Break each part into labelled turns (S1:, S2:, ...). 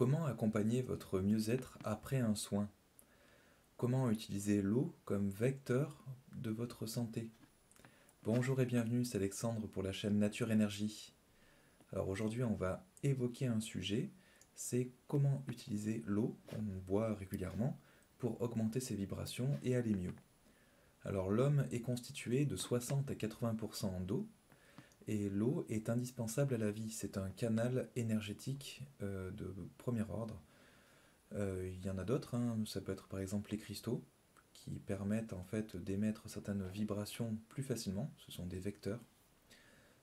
S1: Comment accompagner votre mieux-être après un soin? Comment utiliser l'eau comme vecteur de votre santé? Bonjour et bienvenue, c'est Alexandre pour la chaîne Nature Énergie. Alors aujourd'hui on va évoquer un sujet, c'est comment utiliser l'eau qu'on boit régulièrement pour augmenter ses vibrations et aller mieux. Alors l'homme est constitué de 60 à 80% d'eau et l'eau est indispensable à la vie, c'est un canal énergétique de premier ordre. Il y en a d'autres, hein. Ça peut être par exemple les cristaux qui permettent en fait d'émettre certaines vibrations plus facilement, ce sont des vecteurs.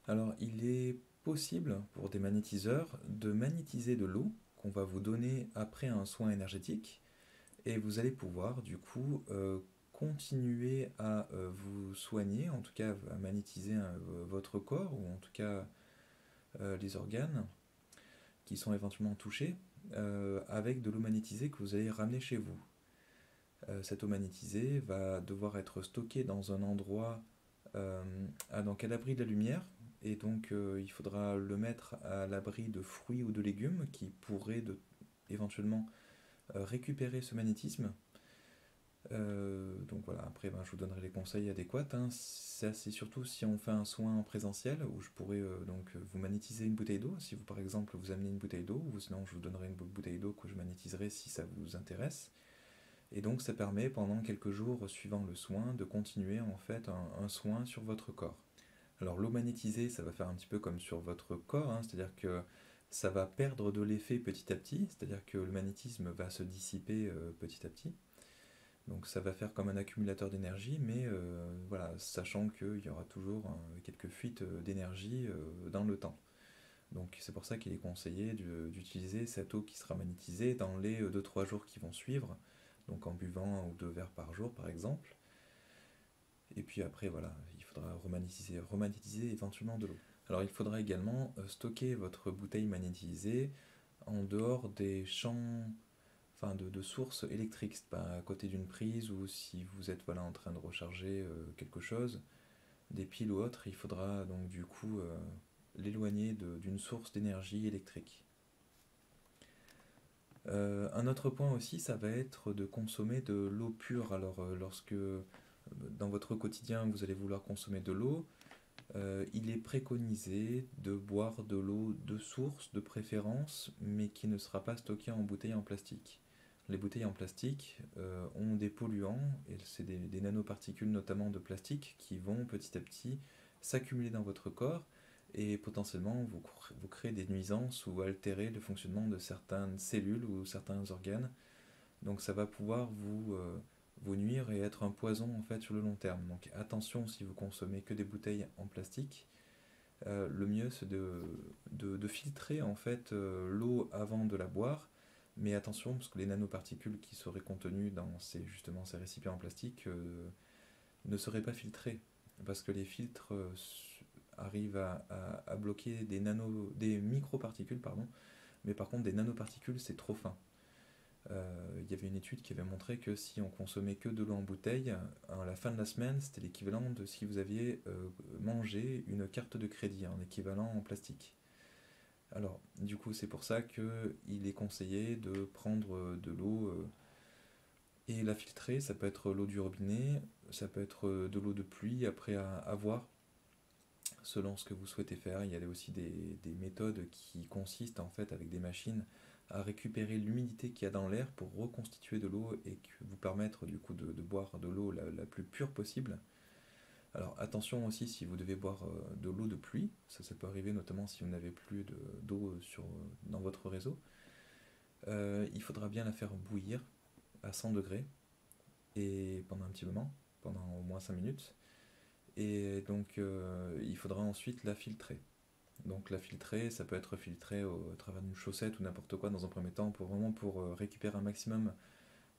S1: Alors il est possible pour des magnétiseurs de magnétiser de l'eau qu'on va vous donner après un soin énergétique et vous allez pouvoir du coup continuer à vous soigner, en tout cas à magnétiser votre corps ou en tout cas les organes qui sont éventuellement touchés avec de l'eau magnétisée que vous allez ramener chez vous. Cette eau magnétisée va devoir être stockée dans un endroit donc à l'abri de la lumière et donc il faudra le mettre à l'abri de fruits ou de légumes qui pourraient éventuellement récupérer ce magnétisme. Donc voilà, après je vous donnerai les conseils adéquats, hein. C'est surtout si on fait un soin en présentiel où je pourrais vous magnétiser une bouteille d'eau. Si vous par exemple vous amenez une bouteille d'eau, ou sinon je vous donnerai une bouteille d'eau que je magnétiserai si ça vous intéresse. Et donc ça permet pendant quelques jours suivant le soin de continuer en fait un soin sur votre corps. Alors l'eau magnétisée, ça va faire un petit peu comme sur votre corps, hein, c'est-à-dire que ça va perdre de l'effet petit à petit, c'est-à-dire que le magnétisme va se dissiper petit à petit. Donc ça va faire comme un accumulateur d'énergie, mais voilà, sachant qu'il y aura toujours quelques fuites d'énergie dans le temps. Donc c'est pour ça qu'il est conseillé d'utiliser cette eau qui sera magnétisée dans les 2-3 jours qui vont suivre, donc en buvant 1 ou 2 verres par jour par exemple. Et puis après voilà, il faudra remagnétiser éventuellement de l'eau. Alors il faudra également stocker votre bouteille magnétisée en dehors des champs de sources électriques, c'est pas à côté d'une prise ou si vous êtes en train de recharger quelque chose, des piles ou autre, il faudra donc du coup l'éloigner d'une source d'énergie électrique. Un autre point aussi, ça va être de consommer de l'eau pure. Alors lorsque dans votre quotidien vous allez vouloir consommer de l'eau, il est préconisé de boire de l'eau de source de préférence, mais qui ne sera pas stockée en bouteille en plastique. Les bouteilles en plastique ont des polluants, et c'est des nanoparticules notamment de plastique qui vont petit à petit s'accumuler dans votre corps et potentiellement vous créer des nuisances ou altérer le fonctionnement de certaines cellules ou certains organes. Donc ça va pouvoir vous nuire et être un poison en fait sur le long terme. Donc attention si vous consommez que des bouteilles en plastique. Le mieux c'est de filtrer en fait l'eau avant de la boire, mais attention parce que les nanoparticules qui seraient contenues dans justement ces récipients en plastique ne seraient pas filtrés, parce que les filtres arrivent à bloquer des microparticules, pardon, mais par contre des nanoparticules c'est trop fin. Il y avait une étude qui avait montré que si on consommait que de l'eau en bouteille, à la fin de la semaine, c'était l'équivalent de si vous aviez mangé une carte de crédit en équivalent en plastique. Alors, du coup, c'est pour ça qu'il est conseillé de prendre de l'eau et la filtrer. Ça peut être l'eau du robinet, ça peut être de l'eau de pluie, après à voir selon ce que vous souhaitez faire. Il y a aussi des méthodes qui consistent en fait avec des machines à récupérer l'humidité qu'il y a dans l'air pour reconstituer de l'eau et vous permettre du coup de boire de l'eau la plus pure possible. Alors attention aussi si vous devez boire de l'eau de pluie, ça peut arriver notamment si vous n'avez plus d'eau dans votre réseau. Il faudra bien la faire bouillir à 100 degrés et pendant un petit moment, pendant au moins 5 minutes. Et donc il faudra ensuite la filtrer. Donc la filtrer, ça peut être filtré à travers une chaussette ou n'importe quoi dans un premier temps pour récupérer un maximum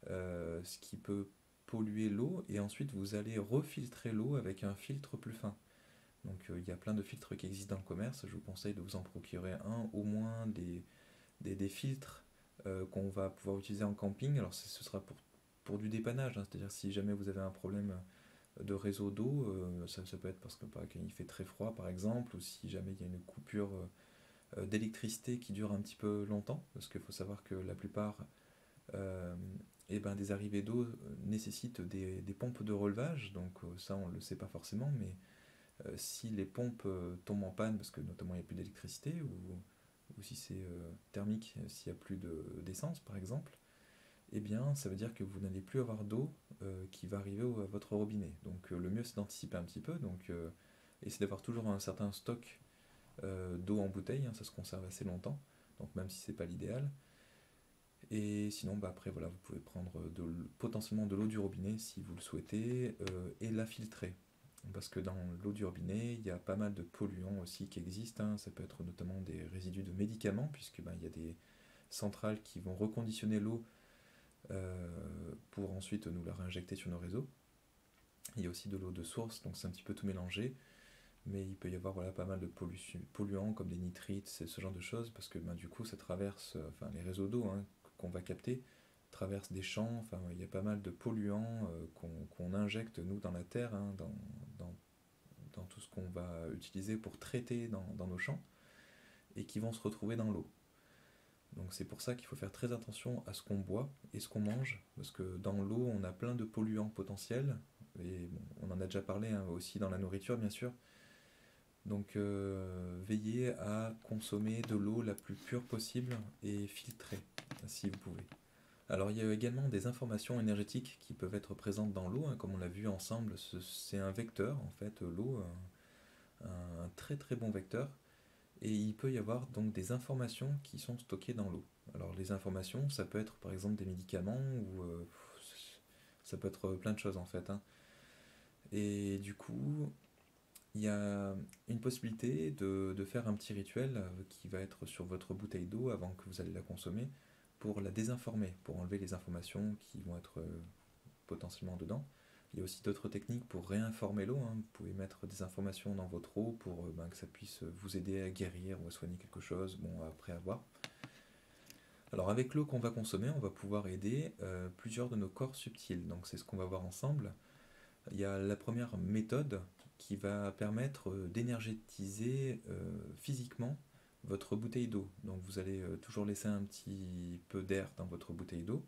S1: ce qui peut polluer l'eau, et ensuite vous allez refiltrer l'eau avec un filtre plus fin. Donc il y a plein de filtres qui existent dans le commerce, je vous conseille de vous en procurer un, au moins des filtres qu'on va pouvoir utiliser en camping. Alors ce sera pour du dépannage, hein, c'est-à-dire si jamais vous avez un problème de réseau d'eau, ça peut être parce qu'il fait très froid par exemple, ou si jamais il y a une coupure d'électricité qui dure un petit peu longtemps, parce qu'il faut savoir que la plupart euh, des arrivées d'eau nécessitent des pompes de relevage, donc ça on ne le sait pas forcément, mais si les pompes tombent en panne, parce que notamment il n'y a plus d'électricité, ou si c'est thermique, s'il n'y a plus d'essence par exemple, eh bien ça veut dire que vous n'allez plus avoir d'eau qui va arriver à votre robinet. Donc le mieux c'est d'anticiper un petit peu, donc essayez d'avoir toujours un certain stock d'eau en bouteille, hein, ça se conserve assez longtemps, donc même si c'est pas l'idéal. Et sinon, après, voilà, vous pouvez prendre potentiellement de l'eau du robinet si vous le souhaitez et la filtrer. Parce que dans l'eau du robinet, il y a pas mal de polluants aussi qui existent, hein. Ça peut être notamment des résidus de médicaments, puisque il y a des centrales qui vont reconditionner l'eau pour ensuite nous la réinjecter sur nos réseaux. Il y a aussi de l'eau de source, donc c'est un petit peu tout mélangé. Mais il peut y avoir voilà, pas mal de polluants comme des nitrites, ce genre de choses, parce que du coup ça traverse, les réseaux d'eau hein, qu'on va capter, traversent des champs, enfin il y a pas mal de polluants qu'on injecte nous dans la terre, hein, dans, dans tout ce qu'on va utiliser pour traiter dans nos champs, et qui vont se retrouver dans l'eau. Donc c'est pour ça qu'il faut faire très attention à ce qu'on boit et ce qu'on mange, parce que dans l'eau on a plein de polluants potentiels, et bon, on en a déjà parlé hein, aussi dans la nourriture bien sûr. Donc veillez à consommer de l'eau la plus pure possible et filtrée, si vous pouvez. Alors il y a également des informations énergétiques qui peuvent être présentes dans l'eau, hein, comme on l'a vu ensemble, c'est un vecteur en fait, l'eau, un très très bon vecteur, et il peut y avoir donc des informations qui sont stockées dans l'eau. Alors les informations, ça peut être par exemple des médicaments, ou ça peut être plein de choses en fait, hein. Et du coup, il y a une possibilité de faire un petit rituel qui va être sur votre bouteille d'eau avant que vous allez la consommer pour la désinformer, pour enlever les informations qui vont être potentiellement dedans. Il y a aussi d'autres techniques pour réinformer l'eau, hein. Vous pouvez mettre des informations dans votre eau pour que ça puisse vous aider à guérir ou à soigner quelque chose, bon, après avoir. Alors avec l'eau qu'on va consommer, on va pouvoir aider plusieurs de nos corps subtils. Donc c'est ce qu'on va voir ensemble. Il y a la première méthode qui va permettre d'énergétiser physiquement votre bouteille d'eau. Donc vous allez toujours laisser un petit peu d'air dans votre bouteille d'eau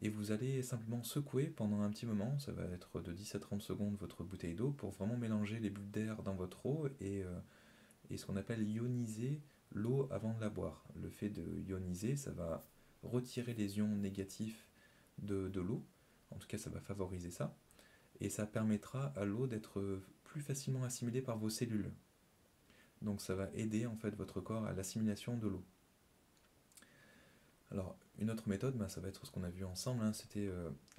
S1: et vous allez simplement secouer pendant un petit moment, ça va être de 10 à 30 secondes votre bouteille d'eau pour vraiment mélanger les bulles d'air dans votre eau et ce qu'on appelle ioniser l'eau avant de la boire. Le fait de ioniser, ça va retirer les ions négatifs de l'eau, en tout cas ça va favoriser ça et ça permettra à l'eau d'être plus facilement assimilée par vos cellules. Donc ça va aider en fait votre corps à l'assimilation de l'eau. Alors une autre méthode, ça va être ce qu'on a vu ensemble, hein, c'était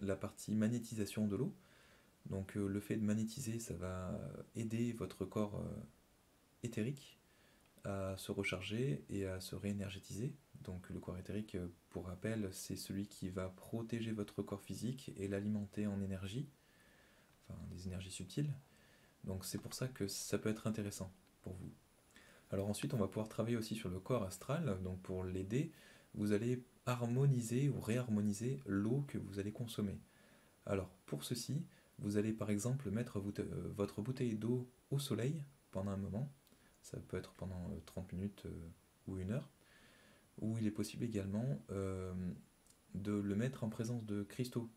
S1: la partie magnétisation de l'eau. Donc le fait de magnétiser, ça va aider votre corps éthérique à se recharger et à se réénergétiser. Donc le corps éthérique, pour rappel, c'est celui qui va protéger votre corps physique et l'alimenter en énergie, enfin des énergies subtiles. Donc c'est pour ça que ça peut être intéressant pour vous. Alors ensuite, on va pouvoir travailler aussi sur le corps astral. Donc pour l'aider, vous allez harmoniser ou réharmoniser l'eau que vous allez consommer. Alors pour ceci, vous allez par exemple mettre votre bouteille d'eau au soleil pendant un moment. Ça peut être pendant 30 minutes ou une heure. Ou il est possible également de le mettre en présence de cristaux,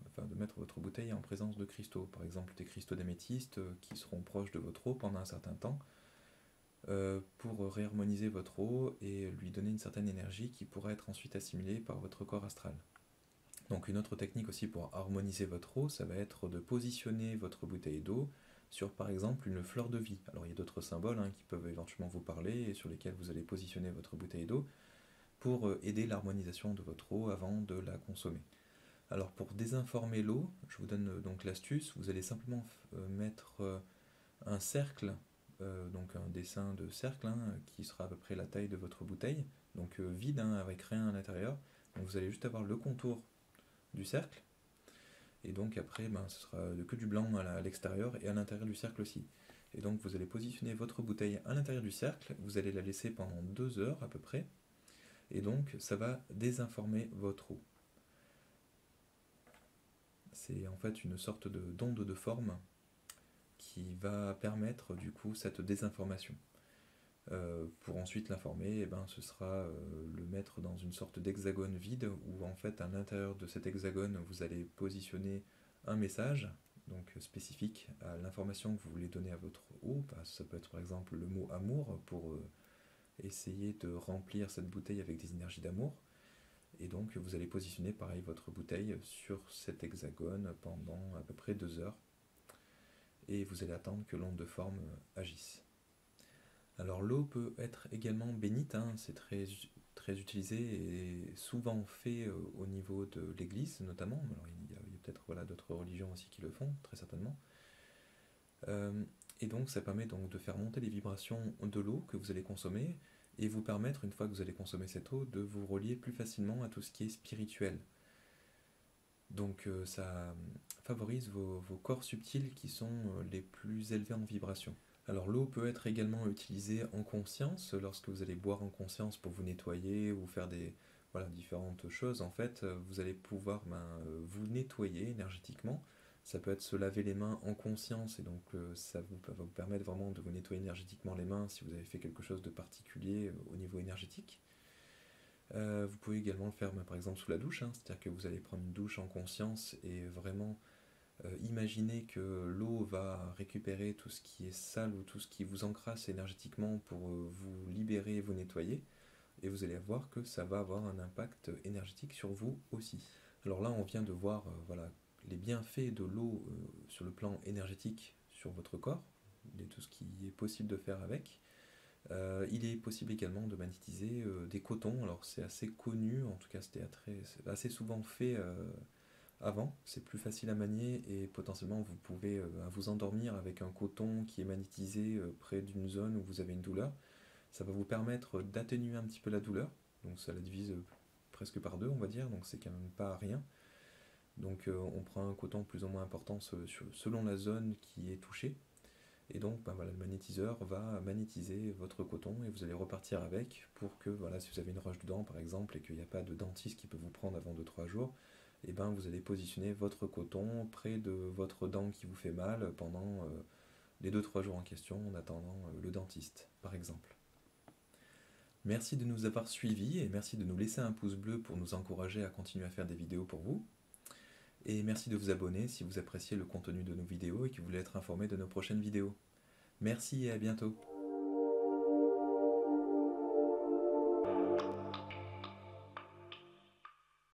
S1: enfin de mettre votre bouteille en présence de cristaux, par exemple des cristaux d'améthyste qui seront proches de votre eau pendant un certain temps, pour réharmoniser votre eau et lui donner une certaine énergie qui pourra être ensuite assimilée par votre corps astral. Donc une autre technique aussi pour harmoniser votre eau, ça va être de positionner votre bouteille d'eau sur par exemple une fleur de vie. Alors il y a d'autres symboles qui peuvent éventuellement vous parler et sur lesquels vous allez positionner votre bouteille d'eau pour aider l'harmonisation de votre eau avant de la consommer. Alors pour désinformer l'eau, je vous donne donc l'astuce, vous allez simplement mettre un cercle, donc un dessin de cercle qui sera à peu près la taille de votre bouteille, donc vide avec rien à l'intérieur. Donc vous allez juste avoir le contour du cercle, et donc après ce sera que du blanc à l'extérieur et à l'intérieur du cercle aussi. Et donc vous allez positionner votre bouteille à l'intérieur du cercle, vous allez la laisser pendant 2 heures à peu près, et donc ça va désinformer votre eau. C'est en fait une sorte d'onde de forme qui va permettre du coup cette désinformation. Pour ensuite l'informer, eh ben, ce sera le mettre dans une sorte d'hexagone vide où en fait à l'intérieur de cet hexagone vous allez positionner un message donc spécifique à l'information que vous voulez donner à votre eau. Ça peut être par exemple le mot amour pour essayer de remplir cette bouteille avec des énergies d'amour. Et donc vous allez positionner pareil votre bouteille sur cet hexagone pendant à peu près 2 heures et vous allez attendre que l'onde de forme agisse. Alors l'eau peut être également bénite, hein, c'est très utilisé et souvent fait au niveau de l'église notamment. Alors, il y a peut-être voilà, d'autres religions aussi qui le font, très certainement. Et donc ça permet donc de faire monter les vibrations de l'eau que vous allez consommer et vous permettre, une fois que vous allez consommer cette eau, de vous relier plus facilement à tout ce qui est spirituel. Donc ça favorise vos corps subtils qui sont les plus élevés en vibration. Alors l'eau peut être également utilisée en conscience, lorsque vous allez boire en conscience pour vous nettoyer ou faire voilà, différentes choses. En fait, vous allez pouvoir vous nettoyer énergétiquement. Ça peut être se laver les mains en conscience et donc ça va vous permettre vraiment de vous nettoyer énergétiquement les mains si vous avez fait quelque chose de particulier au niveau énergétique. Vous pouvez également le faire par exemple sous la douche, hein, c'est-à-dire que vous allez prendre une douche en conscience et vraiment imaginez que l'eau va récupérer tout ce qui est sale ou tout ce qui vous encrasse énergétiquement pour vous libérer et vous nettoyer. Et vous allez voir que ça va avoir un impact énergétique sur vous aussi. Alors là, on vient de voir voilà, les bienfaits de l'eau sur le plan énergétique sur votre corps, et tout ce qui est possible de faire avec. Il est possible également de magnétiser des cotons. Alors c'est assez connu, en tout cas c'est assez souvent fait avant, c'est plus facile à manier et potentiellement vous pouvez vous endormir avec un coton qui est magnétisé près d'une zone où vous avez une douleur. Ça va vous permettre d'atténuer un petit peu la douleur, donc ça la divise presque par deux on va dire, donc c'est quand même pas rien. Donc on prend un coton plus ou moins important selon la zone qui est touchée. Et donc voilà, le magnétiseur va magnétiser votre coton et vous allez repartir avec pour que voilà, si vous avez une roche de dents par exemple et qu'il n'y a pas de dentiste qui peut vous prendre avant 2-3 jours, et ben vous allez positionner votre coton près de votre dent qui vous fait mal pendant les 2-3 jours en question en attendant le dentiste par exemple. Merci de nous avoir suivis et merci de nous laisser un pouce bleu pour nous encourager à continuer à faire des vidéos pour vous. Et merci de vous abonner si vous appréciez le contenu de nos vidéos et que vous voulez être informé de nos prochaines vidéos. Merci et à bientôt.